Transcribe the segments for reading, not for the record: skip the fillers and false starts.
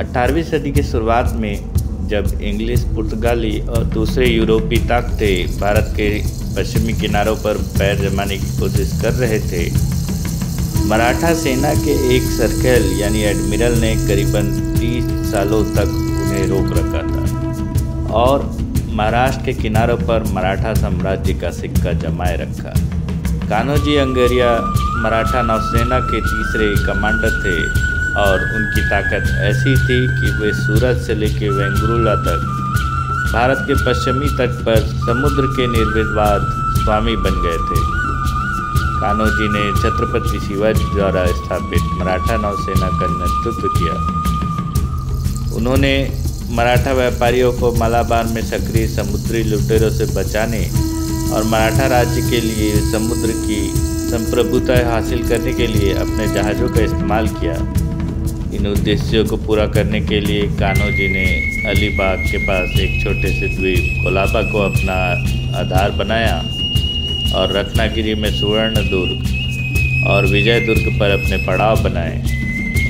18वीं सदी के शुरुआत में जब इंग्लिश, पुर्तगाली और दूसरे यूरोपीय ताकते भारत के पश्चिमी किनारों पर पैर जमाने की कोशिश कर रहे थे, मराठा सेना के एक सर्कल यानी एडमिरल ने करीबन 30 सालों तक उन्हें रोक रखा था और महाराष्ट्र के किनारों पर मराठा साम्राज्य का सिक्का जमाए रखा। कान्होजी अंगरिया मराठा नौसेना के तीसरे कमांडर थे और उनकी ताकत ऐसी थी कि वे सूरत से लेकर वेंगुर्ला तक भारत के पश्चिमी तट पर समुद्र के निर्विवाद स्वामी बन गए थे। कान्होजी ने छत्रपति शिवाजी द्वारा स्थापित मराठा नौसेना का नेतृत्व किया। उन्होंने मराठा व्यापारियों को मलाबार में सक्रिय समुद्री लुटेरों से बचाने और मराठा राज्य के लिए समुद्र की संप्रभुता हासिल करने के लिए अपने जहाज़ों का इस्तेमाल किया। इन उद्देश्यों को पूरा करने के लिए कान्होजी ने अलीबाग के पास एक छोटे से द्वीप कोलाबा को अपना आधार बनाया और रत्नागिरी में सुवर्ण दुर्ग और विजय दुर्ग पर अपने पड़ाव बनाए।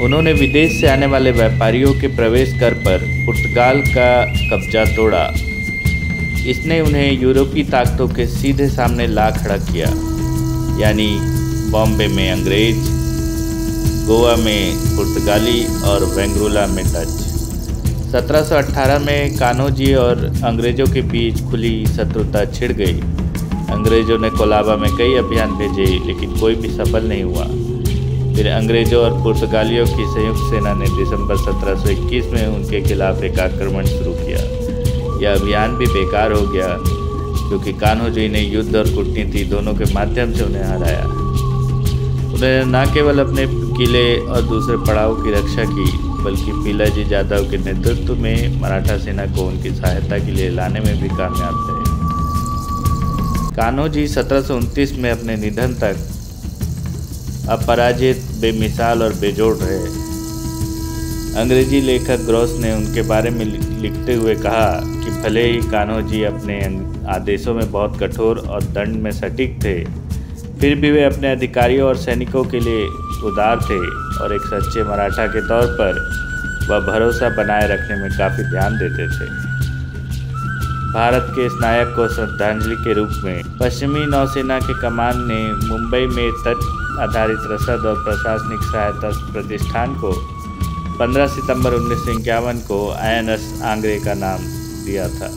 उन्होंने विदेश से आने वाले व्यापारियों के प्रवेश कर पर पुर्तगाल का कब्जा तोड़ा। इसने उन्हें यूरोपीय ताकतों के सीधे सामने ला खड़ा किया, यानी बॉम्बे में अंग्रेज, गोवा में पुर्तगाली और वेंगुर्ला में डच। 1718 में कान्होजी और अंग्रेज़ों के बीच खुली शत्रुता छिड़ गई। अंग्रेज़ों ने कोलाबा में कई अभियान भेजे लेकिन कोई भी सफल नहीं हुआ। फिर अंग्रेज़ों और पुर्तगालियों की संयुक्त सेना ने दिसंबर 1721 में उनके खिलाफ एक आक्रमण शुरू किया। यह अभियान भी बेकार हो गया क्योंकि कान्होजी ने युद्ध और कूटनीति दोनों के माध्यम से उन्हें हराया। उन्होंने न केवल अपने किले और दूसरे पड़ाव की रक्षा की बल्कि पिलाजी जाधव के नेतृत्व में मराठा सेना को उनकी सहायता के लिए लाने में भी कामयाब रहे। कान्होजी 1729 में अपने निधन तक अपराजित, बेमिसाल और बेजोड़ रहे। अंग्रेजी लेखक ग्रॉस ने उनके बारे में लिखते हुए कहा कि भले ही कान्होजी अपने आदेशों में बहुत कठोर और दंड में सटीक थे, फिर भी वे अपने अधिकारियों और सैनिकों के लिए उदार थे और एक सच्चे मराठा के तौर पर वह भरोसा बनाए रखने में काफ़ी ध्यान देते थे। भारत के इस नायक को श्रद्धांजलि के रूप में पश्चिमी नौसेना के कमान ने मुंबई में तट आधारित रसद और प्रशासनिक सहायता प्रतिष्ठान को 15 सितंबर 1951 को INS आंग्रे का नाम दिया था।